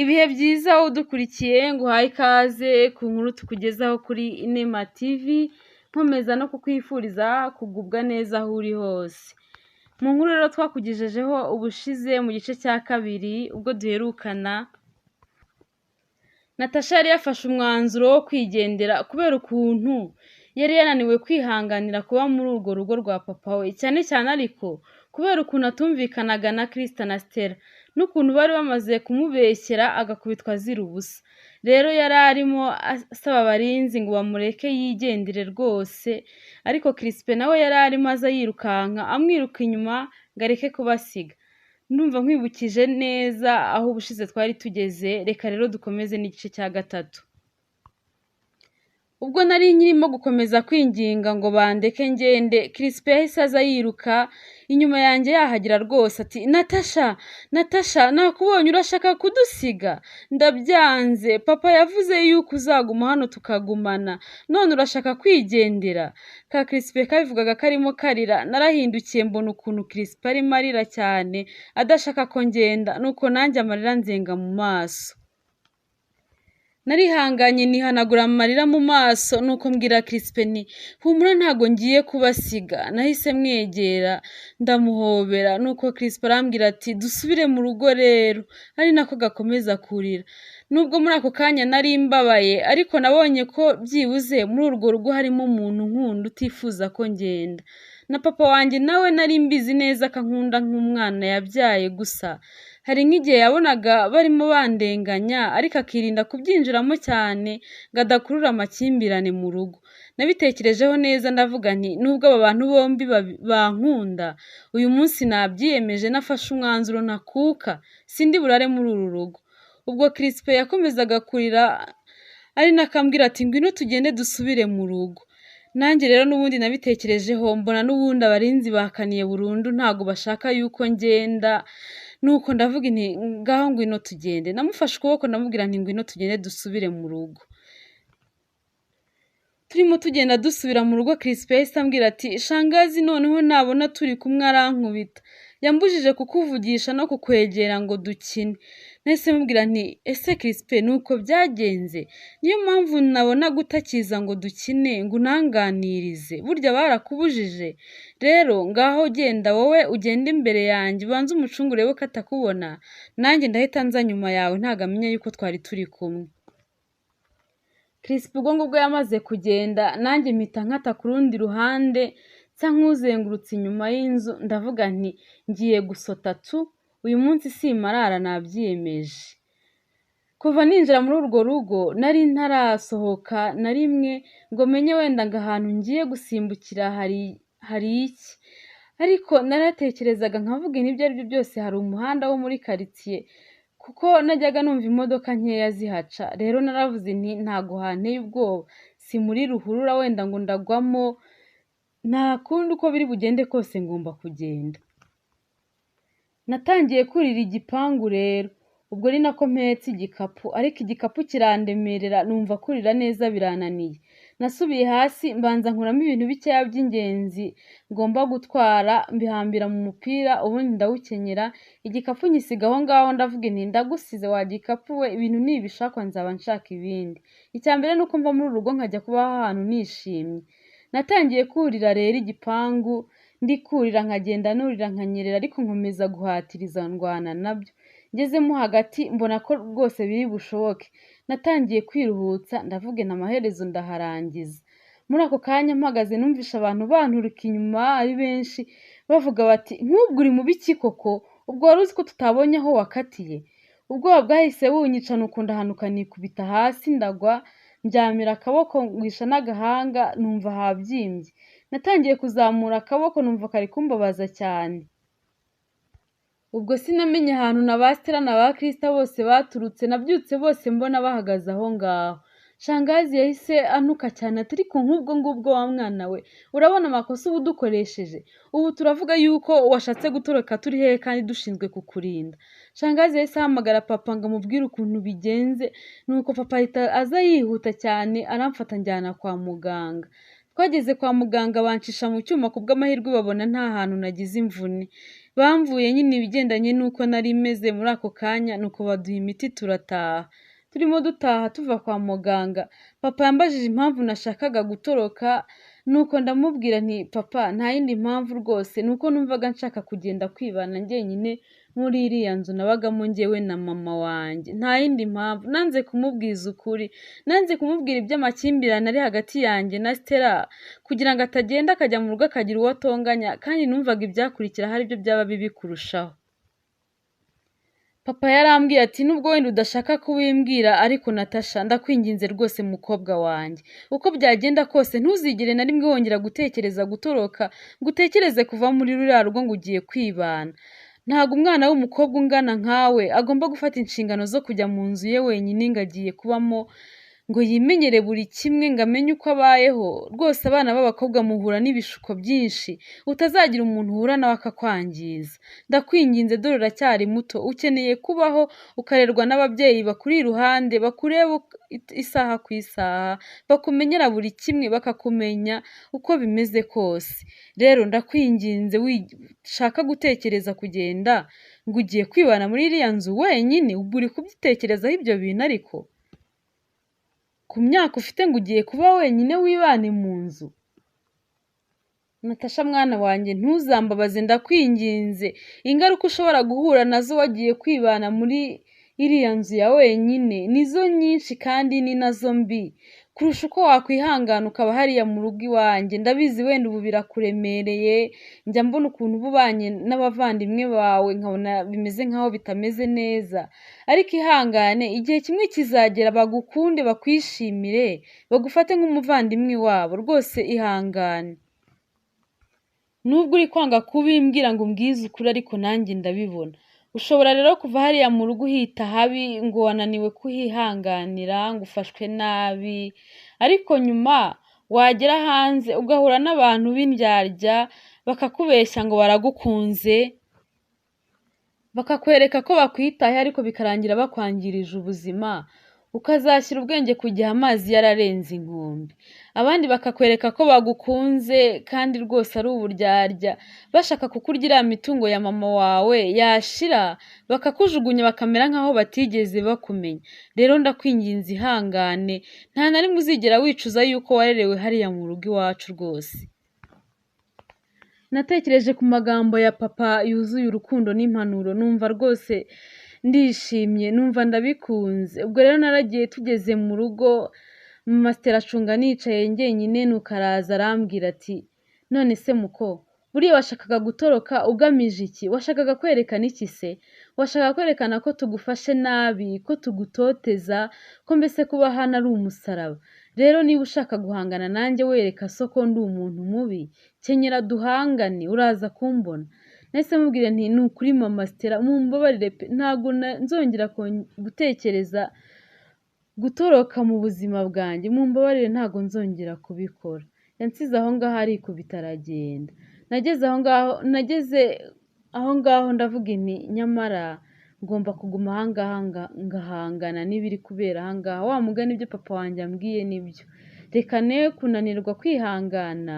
Ibihe byiza udukurikiye nguhaye ikaze ku nkuru tukugezaho kuri Inema TV, nkomeza no kukwifuriza kugubwa neza aho uri hose. Mu nkuru rero twakugejejeho ubushize mu gice cya kabiri ubwo duherukana, Natasha yari yafashe umwanzuro wo kwigendera kubera ukuntu yari yananiwe kwihanganira kuba muri urwo rugo rwa papa we, cyane cyane ariko kubera ukuntu atumvikanaga na Krista na Stella n'ukuntu bari bamaze kumubeshyera agakubitwa azira ubusa. Rero yari arimo asaba abarinzi ngo bamureke yigendere rwose, ariko Crispe nawe yari arimo aza yirukanka amwiruka inyuma ngo areke kubasiga. Ndumva nkwibukije neza aho ubushize twari tugeze, reka rero dukomeze n'igice cya gatatu. Ubwo nari nkirimo gukomeza kwinginga ngo bandeke ngende, Crispe yahise aza yiruka inyuma yanjye yahagira rwose ati Natasha nakubonye urashaka kudusiga? Ndabyanze, papa yavuze yuko uzaguma hano tukagumana, none urashaka kwigendera? Ka Crispe kabivugaga karimo karira, narahindukiye mbona ukuntu Crispe arimo arira cyane adashaka ko ngenda, nuko nanjye amarira nzenga mu maso. Narihanganye nihanagura amarira mu maso, nuko mbwira Crispe nti humura ntago ngiye kubasiga. Nahise mwegera ndamuhobera, nuko Crispe arambwira ati dusubire mu rugo rero, ari nako gakomeza kurira. Nubwo muri ako kanya nari mbabaye, ariko nabonye ko byibuze muri urwo rugo harimo umuntu nkunda utifuza ko ngenda. Na papa wanjye nawe nari mbizi neza akankunda nk'umwana yabyaye, gusa hari nk'igihe yabonaga barimo bandenganya ariko akirinda kubyinjiramo cyane ngo adakurura amakimbirane mu rugo. Nabitekerejeho neza ndavuga nti nubwo aba bantu bombi bankunda, uyu munsi nabyiyemeje nafashe umwanzuro ntakuka, sindi burare muri uru rugo. Ubwo Crispe yakomezaga kurira ari nakambwira ati ngwino tugende dusubire mu rugo. Nanjye rero n'ubundi nabitekerejeho mbona n'ubundi abarinzi bakaniye burundu ntago bashaka yuko ngenda, nuko ndavuga nti ngaho ngwino tugende. Namufashe ukuboko ndamubwira nti ngwino tugende dusubire mu rugo. Turimo tugenda dusubira mu rugo, Crispe yahise ambwira ati shangazi noneho nabona turi kumwe arankubita, yambujije kukuvugisha no kukwegera ngo dukine. Nahise mubwira nti ese Crispe nuko byagenze? Niyo mpamvu nabona gutakiza ngo dukine ngo unanganirize, burya barakubujije? Rero ngaho genda wowe ugende imbere yanjye ubanze umucungure we katakubona, nanjye ndahita nza nyuma yawe ntago amenya yuko twari turi kumwe. Crispe ubwo ngubwo yamaze kugenda, nanjye mpita nkata ku rundi ruhande nsa nk'uzengurutse inyuma y'inzu, ndavuga nti ngiye gusota tu, uyu munsi simarara nabyiyemeje. Kuva ninjira muri urwo rugo nari ntarasohoka na rimwe ngo menye wenda ngo ahantu ngiye gusimbukira hari iki, ariko naratekerezaga nkavuga n'ibyo ari byo byose hari umuhanda wo muri quartier, kuko najyaga numva imodoka nkeya zihaca. Rero naravuze nti ntago hanteye ubwoba, si muri ruhurura wenda ngo ndagwamo, nta kundi uko biri bugende kose ngomba kugenda. Natangiye kurira igipangu rero, ubwo ni nako mpetse igikapu, ariko igikapu kirandemerera numva kurira neza birananiye. Nasubiye hasi mbanza nkuramo ibintu bikeya by'ingenzi ngomba gutwara, mbihambira mu mupira, ubundi ndawukenyera, igikapu nyisiga aho ngaho ndavuga nti ndagusize wa gikapu we, ibintu nibishakwa nzaba nshaka ibindi. Icyambere nuko mva muri urugo nkajya kuba ahantu nishimye. Natangiye kurira rero igipangu, ndikurira nkagenda nurira nkanyerera, ariko nkomeza guhatiriza ndwana nabyo. Ngezemo hagati mbona ko rwose biri bushoboke, natangiye kwiruhutsa ndavuga nti amaherezo ndaharangiza. Muri ako kanya mpagaze numvisha abantu banturuka inyuma ari benshi bavuga bati nk'ubwo uri mu biki koko, ubwo wari uzi ko tutabonye aho wakatiye? Ubwoba bwahise bunyica nuko ndahanuka nikubita hasi ndagwa, ndyamira akaboko ngwisha n'agahanga numva habyimbye. Natangiye kuzamura akaboko numva kari kumbabaza cyane. Ubwo sinamenye ahantu na ba Stella na ba Krista bose baturutse, nabyutse bose mbona bahagaze aho ngaho. Shangazi yahise anuka cyane ati ariko nk'ubwo ngubwo wa mwana we, urabona amakosa ubu dukoresheje? Ubu turavuga yuko washatse gutoroka turi hehe kandi dushinzwe kukurinda. Shangazi yahise ahamagara papa ngo amubwire ukuntu bigenze, nuko papa ahita aza yihuta cyane aramfata njyana kwa muganga. Twageze kwa muganga bancisha mu cyuma, kubw'amahirwe babona nta hantu nagize imvune. bamvuye nyine ibigendanye n'uko nari meze muri ako kanya, nuko baduha imiti turataha. Turimo dutaha tuva kwa muganga, papa yambajije impamvu nashakaga gutoroka, nuko ndamubwira nti papa nta yindi mpamvu rwose, nuko numvaga nshaka kugenda kwibana njyenyine muri iriya nzu nabagamo njyewe na mama wanjye, nta yindi mpamvu. Nanze kumubwiza ukuri, nanze kumubwira iby'amakimbirane ari hagati yanjye na Stella, kugira ngo atagenda akajya mu rugo akagira uwo atonganya, kandi numvaga ibyakurikira hari byo byaba bibi kurushaho. Papa yarambwiye ati nubwo wenda udashaka kubimbwira, ariko Natasha ndakwinginze rwose mukobwa wanjye, uko byagenda kose ntuzigere na rimwe wongera gutekereza gutoroka, ngo utekereze kuva muri ruriya rugo ngo ugiye kwibana. Ntabwo umwana w'umukobwa ungana nkawe agomba gufata inshingano zo kujya mu nzu ye wenyine ngo agiye kubamo, ngo yimenyere buri kimwe ngo amenye uko abayeho. Rwose abana b'abakobwa muhura n'ibishuko byinshi, utazagira umuntu uhura nawe akakwangiza. Ndakwinginze dore uracyari muto, ukeneye kubaho ukarerwa n'ababyeyi bakuri iruhande, bakureba isaha ku isaha, bakumenyera buri kimwe, bakakumenya uko bimeze kose. Rero ndakwinginze wishaka gutekereza kugenda ngo ugiye kwibana muri iriya nzu wenyine, ubwo uri kubyitekerezaho ibyo bintu ariko ku myaka ufite ngo ugiye kuba wenyine wibane mu nzu? Natasha mwana wanjye ntuzambabaze ndakwinginze, ingaruka ushobora guhura nazo wagiye kwibana muri iriya nzu ya wenyine nizo nyinshi kandi ni nazo mbi kurusha uko wakwihangana ukaba hariya mu rugo iwanjye. Ndabizi wenda ubu birakuremereye, njya mbona ukuntu uba ubanye n'abavandimwe bawe nkabona bimeze nkaho bitameze neza, ariko ihangane, igihe kimwe kizagera bagukunde bakwishimire, bagufate nk'umuvandimwe wabo. Rwose ihangane, nubwo uri kwanga kubimbwira ngo umbwize ukuri, ariko nanjye ndabibona. Ushobora rero kuva hariya mu rugo uhita habi ngo wananiwe kuhihanganira, ngo ufashwe nabi, ariko nyuma wagera hanze ugahura n'abantu b'indyarya bakakubeshya ngo baragukunze, bakakwereka ko bakwitaye, ariko bikarangira bakwangirije ubuzima, ukazashyira ubwenge ku gihe amazi yararenze inkombe. Abandi bakakwereka ko bagukunze kandi rwose ari uburyarya, bashaka kukurya iriya mitungo ya mama wawe, yashira bakakujugunya bakamera nkaho batigeze bakumenya. Rero ndakwinginze ihangane, nta na rimwe uzigera wicuza yuko warerewe hariya mu rugo iwacu. Rwose natekereje ku magambo ya papa yuzuye urukundo n'impanuro, numva rwose ndishimye, numva ndabikunze. Ubwo rero naragiye, tugeze mu rugo mama Stella acunga nicaye njyenyine, nuko araza arambwira ati none se muko, buriya washakaga gutoroka ugamije iki? Washakaga kwerekana iki se? Washakaga kwerekana ko tugufashe nabi, ko tugutoteza, ko mbese kuba hano ari umusaraba? Rero niba ushaka guhangana nanjye wereka so ko ndi umuntu mubi, kenyera duhangane, uraza kumbona. Nahise mubwira nti ni ukuri mama Stella mumbabarire pe, ntabwo nzongera gutekereza gutoroka mu buzima bwanjye, mumbabarire ntabwo nzongera kubikora. Yansize aho ngaho arikubita aragenda. Nageze aho ngaho ndavuga nti nyamara ngomba kuguma aha ngaha ngahangana n'ibiri kubera aha ngaha. Wa mugani ibyo papa wanjye ambwiye nibyo, reka ne kunanirwa kwihangana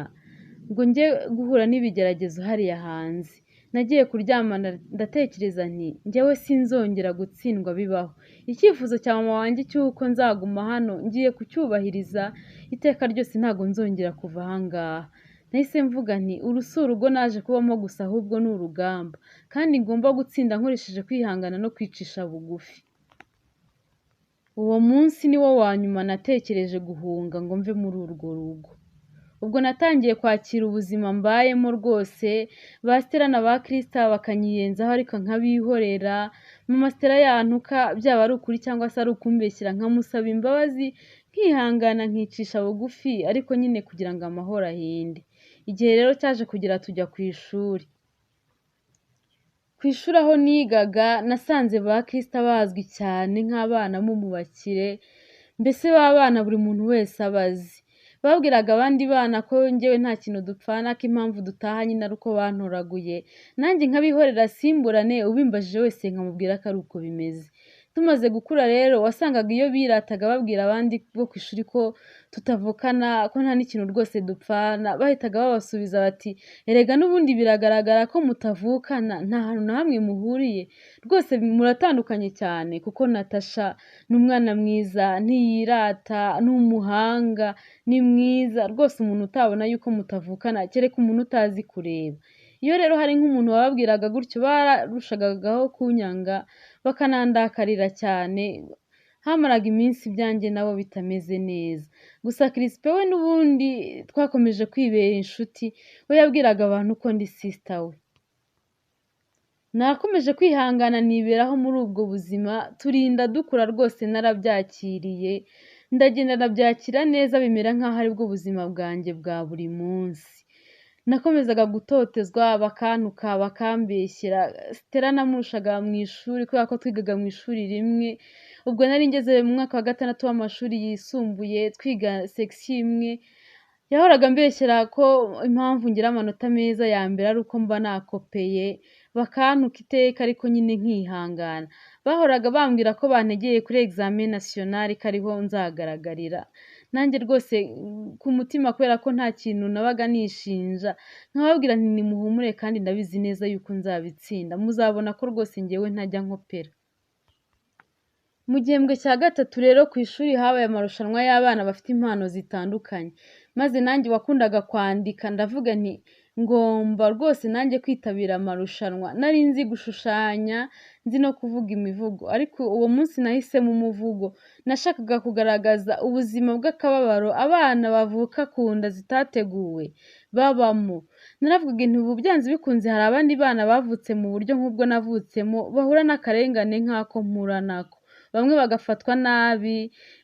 ngo njye guhura n'ibigeragezo hariya hanze. Nagiye kuryama ndatekereza nti njyewe sinzongera gutsindwa bibaho. Icyifuzo cya mama wanjye cy'uko nzaguma hano ngiye kucyubahiriza iteka ryose, ntabwo nzongera kuva aha ngaha. Nahise mvuga nti uru si urugo naje kubamo gusa, ahubwo ni urugamba, kandi ngomba gutsinda nkoresheje kwihangana no kwicisha bugufi. Uwo munsi ni wo wa nyuma natekereje guhunga ngo mve muri urwo rugo. Ubwo natangiye kwakira ubuzima mbayemo rwose, ba Stella na ba Krista bakanyiyenzaho ariko nkabihorera. Mama Stella yantuka byaba ari ukuri cyangwa se ari ukumbeshyira, nkamusaba imbabazi, nkihangana nkicisha bugufi, ariko nyine kugira ngo amahoro ahinde. Igihe rero cyaje kugera tujya ku ishuri. Ku ishuri aho nigaga nasanze ba Krista bazwi cyane nk'abana bo mu bakire, mbese b'abana buri muntu wese abazi. Babwiraga abandi bana ko njyewe nta kintu dupfana, ko impamvu dutaha nyine ari uko bantoraguye, nanjye nkabihorera simburane, ubimbajije wese nkamubwira ko ari uko bimeze. Tumaze gukura rero wasangaga iyo birataga babwira abandi bo ku ishuri ko tutavukana, ko nta n'ikintu rwose dupfana, bahitaga babasubiza bati erega n'ubundi biragaragara ko mutavukana, nta hantu na hamwe muhuriye, rwose muratandukanye cyane kuko Natasha ni umwana mwiza, ntiyirata, ni umuhanga, ni mwiza, rwose umuntu utabona yuko mutavukana kereka umuntu utazi kureba. Iyo rero hari nk'umuntu wababwiraga gutyo barushagaho kunyanga bakanandakarira cyane, hamaraga iminsi ibyanjye nabo bitameze neza. Gusa Crispin we n'ubundi twakomeje kwibera inshuti, we yabwiraga abantu ko ndi sister we. Nakomeje kwihangana niberaho muri ubwo buzima, turinda dukura rwose narabyakiriye, ndagenda ndabyakira neza bimera nk'aho ari bwo buzima bwanjye bwa buri munsi. Nakomezaga gutotezwa, bakantuka, bakambeshyera. Stella namurushaga mu ishuri kubera ko twigaga mu ishuri rimwe, ubwo nari ngeze mu mwaka wa 6 w'amashuri yisumbuye twiga section imwe. Yahoraga ambeshyera ko impamvu ngira amanota meza ya mbere ari uko mba nakopeye, bakantuka iteka ariko nyine nkihangana. Bahoraga bambwira ko bantegeye kuri examen national ko ariho nzagaragarira. Nanjye rwose ku mutima kubera ko nta kintu nabaga nishinja, nkababwira nti nimuhumure kandi ndabizi neza yuko nzabitsinda, muzabona ko rwose njyewe ntajya nkopera. Mu gihembwe cya 3 rero ku ishuri habaye amarushanwa y'abana bafite impano zitandukanye, maze nanjye wakundaga kwandika ndavuga nti ngomba rwose nanjye kwitabira amarushanwa. Nari nzi gushushanya, nzi no kuvuga imivugo, ariko uwo munsi nahisemo umuvugo. Nashakaga kugaragaza ubuzima bw'akababaro abana bavuka ku nda zitateguwe babamo. Naravuga nti ubu byanze bikunze hari abandi bana bavutse mu buryo nk'ubwo navutsemo, bahura n'akarengane nk'ako mpura nako. Bamwe bagafatwa nabi,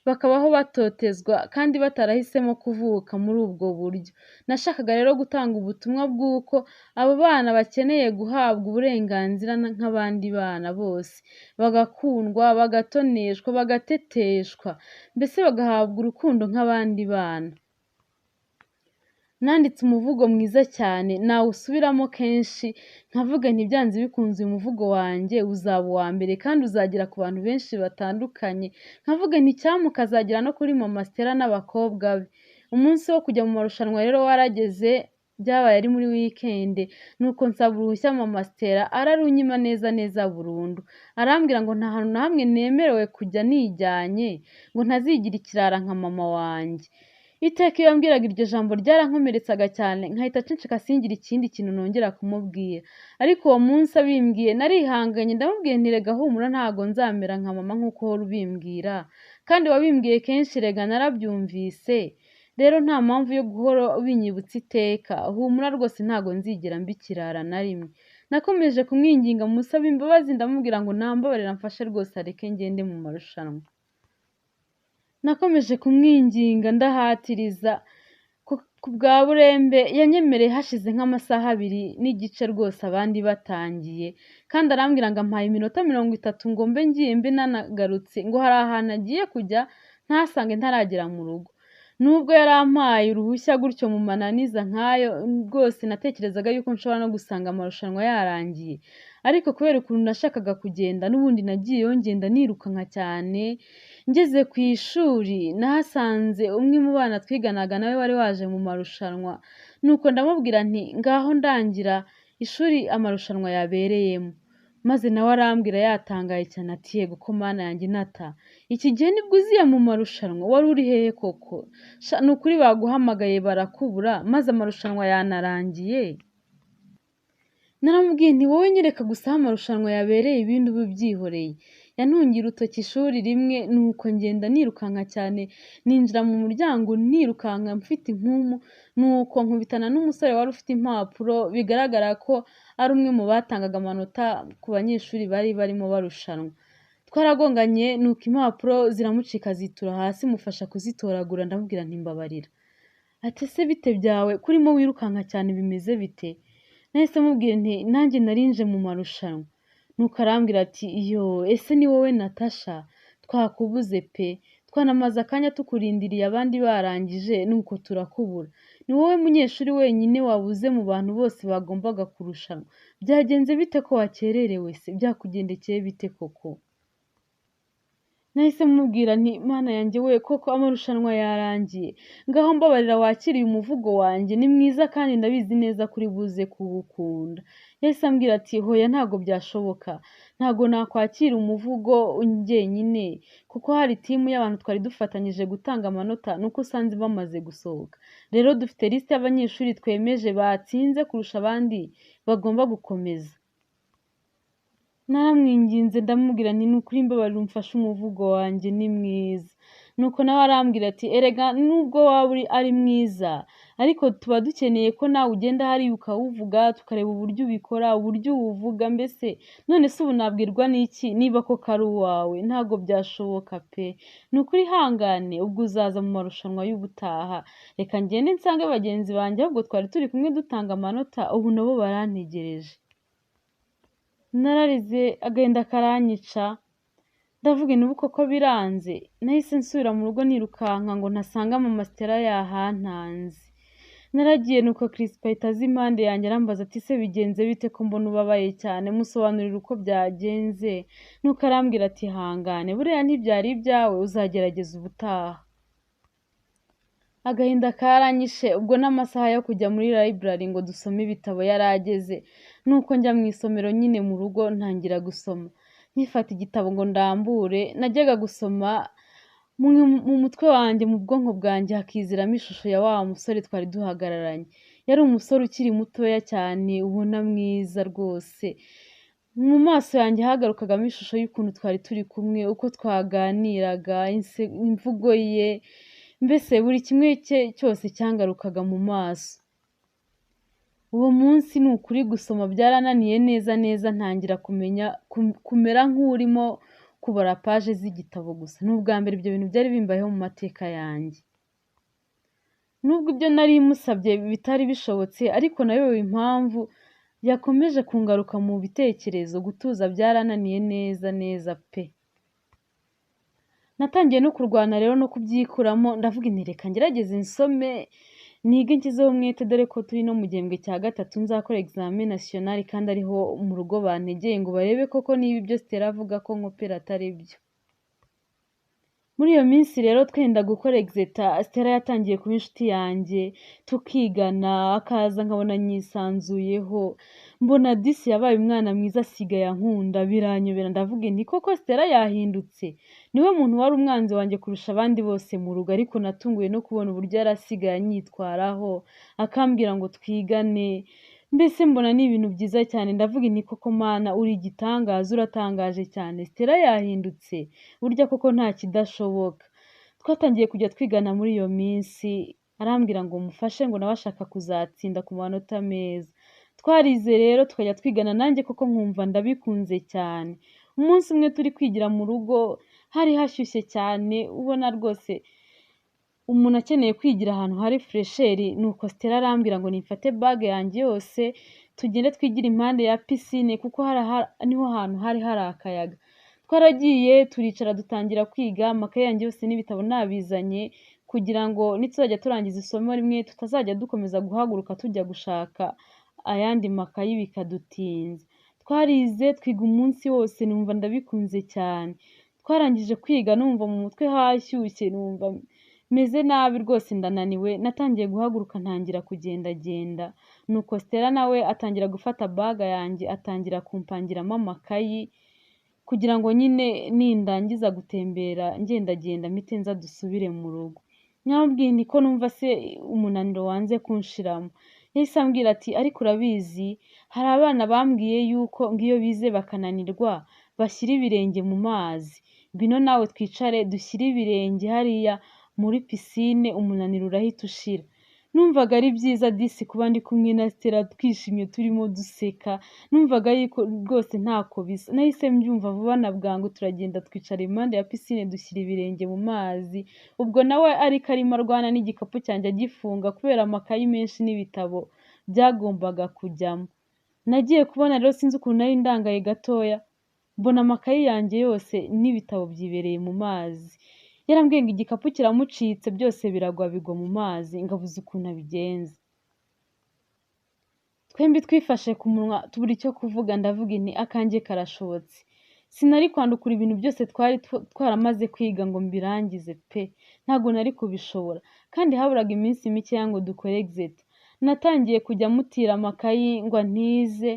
bakabaho batotezwa kandi batarahisemo kuvuka muri ubwo buryo. Nashakaga rero gutanga ubutumwa bw'uko abo bana bakeneye guhabwa uburenganzira nk'abandi bana bose, bagakundwa, bagatoneshwa, bagateteshwa, mbese bagahabwa urukundo nk'abandi bana. Nanditse umuvugo mwiza cyane, nawusubiramo kenshi nkavuga nti byanze bikunze uyu muvugo wanjye uzaba uwa mbere kandi uzagera ku bantu benshi batandukanye. Nkavuga nti cyangwa ukazagera no kuri mama Stella n'abakobwa be. Umunsi wo kujya mu marushanwa rero warageze, byabaye ari muri weekend, nuko nsaba uruhushya mama Stella ararunyima neza burundu. Arambwira ngo nta hantu na hamwe nemerewe kujya nijyanye, ngo ntazigira ikirara nka mama wanjye. Iteka iyo yambwiraga iryo jambo ryarankomeretsaga cyane, nkahita nceceka singira ikindi kintu nongera kumubwira. Ariko uwo munsi abimbwiye narihanganye, ndamubwiye nti rega humura ntago nzamera nka mama nk'uko uhora ubimbwira, kandi wabimbwiye kenshi rega narabyumvise, rero nta mpamvu yo guhora ubinyibutsa iteka, humura rwose ntago nzigera mbikirara na rimwe. Nakomeje kumwinginga musaba imbabazi, ndamubwira ngo nambabarira mfashe rwose areke ngende mu marushanwa. Nakomeje kumwinginga ndahatiriza, ku bwa burembe yanyemereye hashize nk'amasaha 2 n'igice rwose abandi batangiye, kandi arambwira ngo ampaye iminota 30 ngo mbe ngiye mbe nanagarutse, ngo hari ahantu agiye kujya ntasange ntaragera mu rugo. Nubwo yarampaye uruhushya gutyo mu mananiza nkayo, rwose natekerezaga yuko nshobora no gusanga amarushanwa yarangiye, ariko kubera ukuntu nashakaga kugenda n'ubundi nagiyeyo ngenda nirukanka cyane. Ngeze ku ishuri nahasanze umwe mu bana twiganaga nawe wari waje mu marushanwa, nuko ndamubwira nti ngaho ndangira ishuri amarushanwa yabereyemo. Maze nawe arambwira yatangaye cyane ati yego ko mana yanjye Nata, iki gihe nibwo uziye mu marushanwa, wari uri hehe koko? Ni ukuri baguhamagaye barakubura maze amarushanwa yanarangiye? Naramubwiye nti wowe nyereka gusa aho amarushanwa yabereye ibindi ube byihoreye. Yantungiye urutoki ishuri rimwe, nuko ngenda nirukanka cyane, ninjira mu muryango nirukanka mfite impumu, nuko nkubitana n'umusore wari ufite impapuro, bigaragara ko ari umwe mu batangaga amanota ku banyeshuri bari barimo barushanwa. Twaragonganye nuko impapuro ziramucika zitura hasi, mufasha kuzitoragura, ndamubwira nti mbabarira. Ati ese bite byawe kurimo wirukanka cyane bimeze bite? Nahise mubwira nti nanjye narinje mu marushanwa. Nuko arambwira ati iyo ese ni wowe Natasha, twakubuze pe, twanamaze akanya tukurindiriye abandi barangije nuko turakubura. Ni wowe munyeshuri wenyine wabuze mu bantu bose bagombaga kurushanwa. Byagenze bite ko wakererewe se? Byakugendekeye bite koko? Nahise mubwira nti Mana yanjye we koko amarushanwa yarangiye, ngaho mbabarira wakire uyu muvugo wanjye, ni mwiza kandi ndabizi neza kuri buze kuwukunda. Yahise ambwira ati hoya ntabwo byashoboka, ntabwo nakwakira umuvugo njyenyine kuko hari timu y'abantu twari dufatanyije gutanga amanota nuko usanze bamaze gusohoka. Rero dufite lisite y'abanyeshuri twemeje batsinze kurusha abandi bagomba gukomeza. Naramwinginze ndamubwira nti ni ukuri mbabarira umfashe umuvugo wanjye ni mwiza. Nuko nawe arambwira ati erega nubwo waba ari mwiza ariko tuba dukeneye ko nawe ugenda hariya ukawuvuga tukareba uburyo ubikora, uburyo uwuvuga, mbese none se ubu nabwirwa n'iki niba koko ari uwawe? Ntabwo byashoboka pe, ni ukuri ihangane ubwo uzaza mu marushanwa y'ubutaha, reka ngende nsange bagenzi banjye ahubwo twari turi kumwe dutanga amanota ubu nabo barantegereje. Nararize agahinda karanyica, ndavuga nti ubu koko biranze. Nahise nsubira mu rugo nirukanka ngo ntasanga mama Stella yahantanze. Naragiye nuko Crispa ahita aza impande yanjye arambaza ati se bigenze bite ko mbona ubabaye cyane, musobanurira uko byagenze. Nuko arambwira ati ihangane buriya ntibyari ibyawe uzagerageza ubutaha. Agahinda karanyishe ubwo n'amasaha yo kujya muri library ngo dusome ibitabo yarageze, nuko njya mu isomero nyine mu rugo ntangira gusoma. Nkifata igitabo ngo ndambure najyaga gusoma mu mutwe wanjye, mu bwonko bwanjye hakiziramo ishusho ya wa musore twari duhagararanye. Yari umusore ukiri mutoya cyane ubona mwiza rwose. Mu maso yanjye hagarukagamo ishusho y'ukuntu twari turi kumwe, uko twaganiraga, imvugo ye, mbese buri kimwe cye cyose cyangarukaga mu maso. Uwo munsi ni ukuri gusoma byarananiye neza ntangira kumera nk'urimo kubara paje z'igitabo gusa. Ni ubwa mbere ibyo bintu byari bimbayeho mu mateka yanjye. Nubwo ibyo nari musabye bitari bishobotse ariko nayobewe impamvu yakomeje kungaruka mu bitekerezo. Gutuza byarananiye neza pe. Natangiye no kurwana rero no kubyikuramo, ndavuga nti reka ngerageze nsome nige nshyizeho umwete dore ko turi no mu gihembwe cya gatatu nzakora examen national kandi ariho mu rugo bantegeye ngo barebe koko niba ibyo Stella avuga ko nkopera atari byo. Muri iyo minsi rero twenda gukora exeta, Stella yatangiye kuba inshuti yanjye, tukigana akaza nkabona nyisanzuyeho, mbona disi yabaye umwana mwiza asigaye ankunda, biranyobera ndavuga nti koko Stella yahindutse. Niwe muntu wari umwanzi wanjye kurusha abandi bose mu rugo, ariko natunguwe no kubona uburyo yari asigaye anyitwaraho akambwira ngo twigane. Mbese mbona ni ibintu byiza cyane, ndavuga nti koko Mana uri igitangaza, uratangaje cyane, Stella yahindutse, burya koko nta kidashoboka. Twatangiye kujya twigana muri iyo minsi, arambwira ngo mufashe ngo nawe ashaka kuzatsinda ku manota meza. Twarize rero tukajya twigana, nanjye koko nkumva ndabikunze cyane. Umunsi umwe turi kwigira mu rugo hari hashyushye cyane, ubona rwose umuntu akeneye kwigira ahantu hari fresheri, nuko Stella arambwira ngo nimfate bage yanjye yose tugende twigire impande ya pisine kuko niho hantu hari akayaga. Twaragiye turicara dutangira kwiga, amakaye yanjye yose n'ibitabo nabizanye kugira ngo nituzajya turangiza isomo rimwe tutazajya dukomeza guhaguruka tujya gushaka ayandi makayi bikadutinza. Twarize twiga umunsi wose, numva ndabikunze cyane. Twarangije kwiga numva mu mutwe hashyushye, numva meze nabi rwose ndananiwe, natangiye guhaguruka ntangira kugendagenda. Nuko Stella nawe atangira gufata baga yanjye atangira kumpangiramo amakayi kugira ngo nyine nindangiza gutembera ngendagenda mpite nza dusubire mu rugo. Nyamubwiye nti ko numva se umunaniro wanze kunshiramo. Yahise ambwira ati ariko urabizi hari abana bambwiye yuko ngiyo bize bakananirwa bashyira ibirenge mu mazi, ngwino nawe twicare dushyire ibirenge hariya muri pisine umunaniro urahita ushira. Numvaga ari byiza disi kuba ndi kumwe na Stella twishimye turimo duseka, numvaga yuko rwose ntako bisa. Nahise mbyumva vuba na bwangu turagenda twicara impande ya pisine dushyira ibirenge mu mazi. Ubwo nawe ariko arimo arwana n'igikapu cyanjye agifunga kubera amakayi menshi n'ibitabo byagombaga kujyamo. Nagiye kubona rero sinzi ukuntu nari ndangaye gatoya, mbona amakayi yanjye yose n'ibitabo byibereye mu mazi. Yarambwiye ngo igikapu kiramucitse byose biragwa bigwa mu mazi, ngabuze ukuntu abigenza. Twembi twifashe ku munwa tubura icyo kuvuga, ndavuga nti akanjye karashobotse. sinari kwandukura ibintu byose twari twaramaze kwiga ngo mbirangize pe, ntabwo nari kubishobora, kandi haburaga iminsi mikeya ngo dukore exit. Natangiye kujya mutira amakayi ngo antize,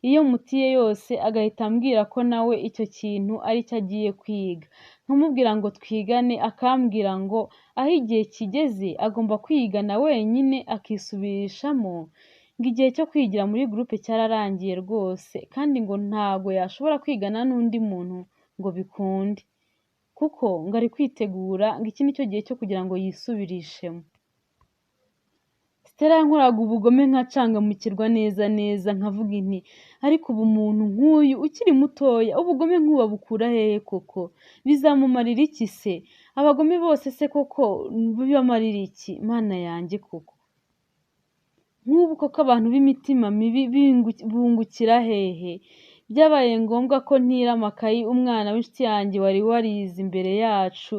iyo mutiye yose agahita ambwira ko nawe icyo kintu ari cyo agiye kwiga, nkamubwira ngo twigane akambwira ngo aho igihe kigeze agomba kwigana wenyine akisubirishamo, ngo igihe cyo kwigira muri groupe cyararangiye rwose, kandi ngo ntago yashobora kwigana n'undi muntu ngo bikunde, kuko ngo ari kwitegura ngo iki nicyo gihe cyo kugira ngo yisubirishemo. Stella yankoraga ubugome nkacangamukirwa neza neza, nkavuga inti ariko ubu umuntu nk'uyu ukiri mutoya ubugome nk'ubu bukura hehe koko, bizamumarira iki se? Abagome bose se koko bibamarira iki? Mana yanjye koko, nk'ubu koko abantu b'imitima mibi bungukira hehe? Byabaye ngombwa ko ntira amakayi umwana w'inshuti yanjye wari warize imbere yacu,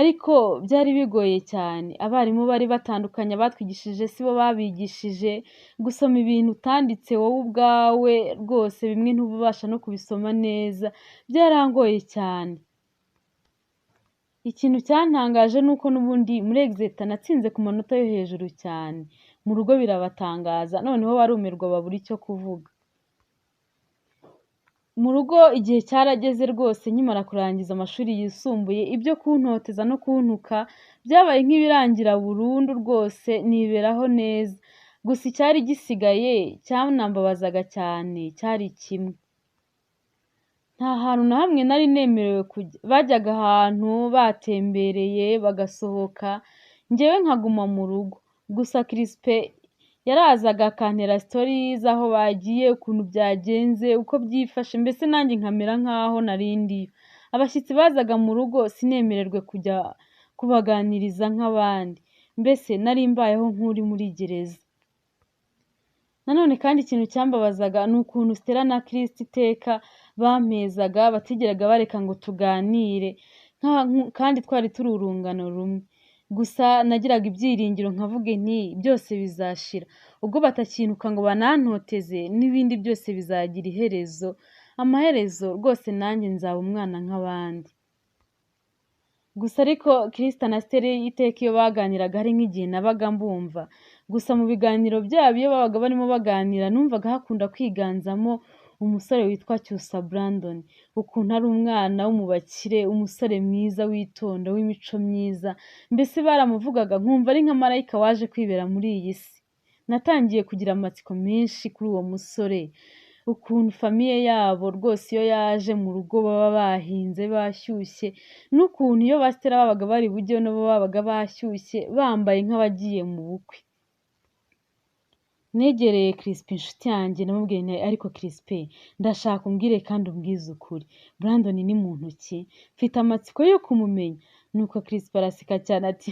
ariko byari bigoye cyane. Abarimu bari batandukanye, abatwigishije sibo babigishije, gusoma ibintu utanditse wowe ubwawe rwose bimwe ntubasha no kubisoma neza, byarangoye cyane. Ikintu cyantangaje nuko n'ubundi muri exit natsinze ku manota yo hejuru cyane, mu rugo birabatangaza, noneho barumirwa babura icyo kuvuga. Mu rugo igihe cyarageze rwose, nkimara kurangiza amashuri yisumbuye, ibyo kuntoteza no kuntuka byabaye nk'ibirangira burundu rwose, niberaho neza. Gusa icyari gisigaye cyanambabazaga cyane cyari kimwe, nta hantu na hamwe nari nemerewe kujya. Bajyaga ahantu batembereye bagasohoka, njyewe nkaguma mu rugo. Gusa Crispe yarazaga akantera story z'aho bagiye, ukuntu byagenze, uko byifashe, mbese nanjye nkamera nk'aho narindiyo. Abashyitsi bazaga mu rugo sinemererwe kujya kubaganiriza nk'abandi, mbese nari mbayeho nk'uri muri gereza. Nanone kandi ikintu cyambabazaga ni ukuntu Stella na Christ iteka bampezaga, batigeraga bareka ngo tuganire, kandi twari turi urungano rumwe. Gusa nagiraga ibyiringiro nkavuga nti byose bizashira, ubwo batakinuka ngo banantoteze n'ibindi byose bizagira iherezo, amaherezo rwose nanjye nzaba umwana nk'abandi. Gusa ariko Christ na Stella iteka iyo baganiraga hari nk'igihe nabaga mbumva, gusa mu biganiro byabo iyo babaga barimo baganira numvaga hakunda kwiganzamo umusore witwa Cyusa Brandon, ukuntu ari umwana wo mu bakire, umusore mwiza witonda w'imico myiza, mbese baramuvugaga nkumva ari nka marayika waje kwibera muri iyi si. Natangiye kugira amatsiko menshi kuri uwo musore, ukuntu famiye yabo rwose iyo yaje mu rugo baba bahinze bashyushye, n'ukuntu iyo ba Stella babaga bari bujyeho nabo babaga bashyushye bambaye nk'abagiye mu bukwe. Negereye Crispe inshuti yanjye, namubwiye nti ariko Crispe, ndashaka umbwire kandi umbwize ukuri, Brandon ni muntu ki? Mfite amatsiko yo kumumenya. Nuko Crispe araseka cyane ati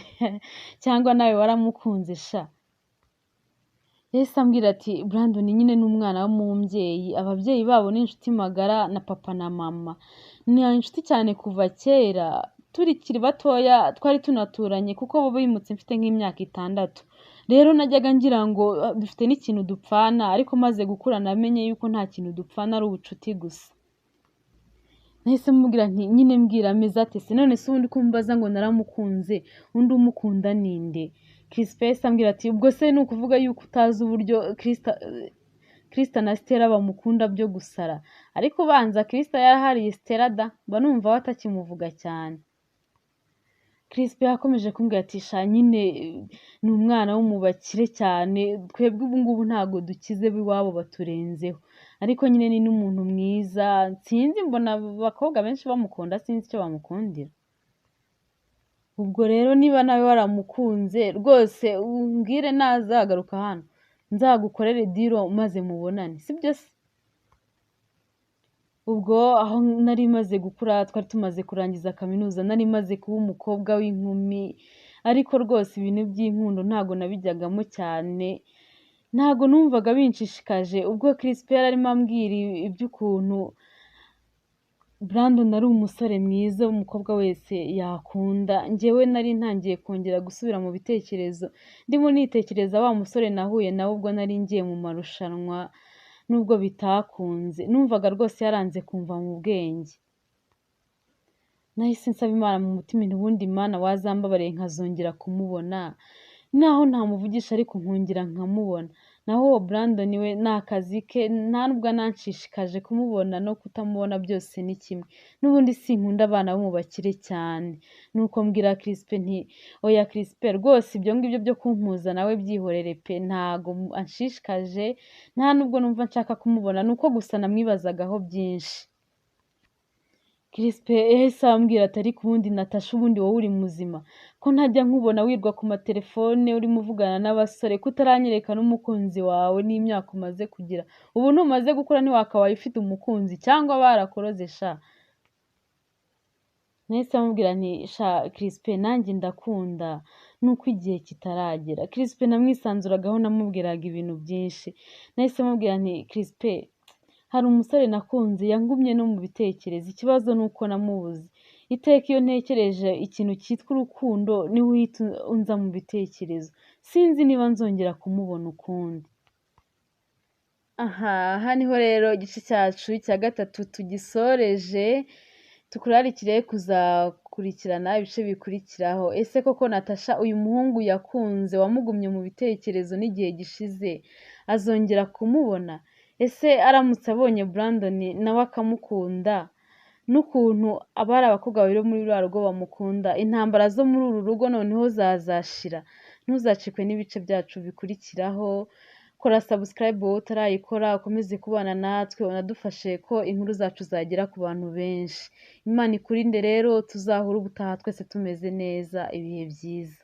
cyangwa nawe waramukunze sha? Yahise ambwira ati Brandon nyine ni umwana w'umubyeyi, ababyeyi babo ni inshuti magara na papa na mama, ni inshuti cyane kuva kera, turikiri batoya twari tunaturanye kuko bo bimutse mfite nk'imyaka 6. Rero najyaga ngira ngo dufite n'ikintu dupfana, ariko maze gukura namenye yuko nta kintu dupfana ari ubucuti gusa. Nahise mubwira nti nyine mbwira ameze ate se? None se ubundi kumbaza ngo naramukunze, undi umukunda ninde? Crispe yahise ambwira ati ubwo se ni ukuvuga yuko utazi uburyo Christ na Stella bamukunda byo gusara, ariko banza Christ yarahariye Stella da, mba numva batakimuvuga cyane. Crispe yakomeje kumbwira ati sha nyine ni umwana wo mu bakire cyane, twebwe ubu ngubu ntago dukize b'iwabo baturenzeho, ariko nyine ni n'umuntu mwiza, sinzi mbona abakobwa benshi bamukunda, sinzi icyo bamukundira. Ubwo rero niba nawe waramukunze rwose umbwire nazagaruka hano nzagukorere diro maze mubonane, sibyo se? Ubwo aho nari maze gukura, twari tumaze kurangiza kaminuza, nari maze kuba umukobwa w'inkumi, ariko rwose ibintu by'inkundo ntago nabijyagamo cyane, ntago numvaga binshishikaje. Ubwo Crispe yararimo ambwira iby'ukuntu Brandon ari umusore mwiza umukobwa wese yakunda, njyewe nari ntangiye kongera gusubira mu bitekerezo, ndimo nitekereza wa musore nahuye nawe ubwo nari ngiye mu marushanwa, nubwo bitakunze numvaga rwose yaranze kumva mu bwenge. nahise nsaba Imana mu mutima nti ubundi Mana wazambabariye nkazongera kumubona, naho ntamuvugisha ariko nkongera nkamubona. Naho uwo Brandon we ni akazi ke, nta nubwo ananshishikaje kumubona no kutamubona byose ni kimwe. N'ubundi sinkunda abana bo mu bakire cyane. Nuko mbwira Crispin nti oya Crispin rwose ibyo ngibyo byo kumpuza nawe byihorere pe, ntago anshishikaje, nta nubwo numva nshaka kumubona, nuko gusa namwibazagaho byinshi. Crispin yahise ambwira ati ariko ubundi Natasha ubundi wowe uri muzima, ko ntajya nkubona wirwa ku matelefone urimo uvugana n'abasore, kutaranyereka n'umukunzi wawe n'imyaka umaze kugira, ubu ntumaze gukura ntiwakabaye ufite umukunzi cyangwa barakoroze sha. Nahise amubwira nti sha Crispin nanjye ndakunda, nuko igihe kitaragera. Crispin namwisanzuragaho namubwiraga ibintu byinshi. Nahise amubwira nti Crispin hari umusore nakunze yangumye no mu bitekerezo, ikibazo ni uko namubuze. Iteka iyo ntekereje ikintu cyitwa urukundo niho uhita unza mu bitekerezo, sinzi niba nzongera kumubona ukundi. Aha niho rero igice cyacu cya gatatu tugisoreje, tukurarikire kuzakurikirana ibice bikurikiraho. Ese koko Natasha uyu muhungu yakunze wamugumye mu bitekerezo n'igihe gishize azongera kumubona? Ese aramutse abonye Brandon nawe akamukunda, n'ukuntu abari abakobwa babiri muri ruriya rugo bamukunda, intambara zo muri uru rugo noneho zazashira? Ntuzacikwe n'ibice byacu bikurikiraho, kora subscribe wowe utarayikora, ukomeze kubana natwe unadufashe ko inkuru zacu zagera ku bantu benshi. Imana ikurinde rero, tuzahura ubutaha twese tumeze neza, ibihe byiza.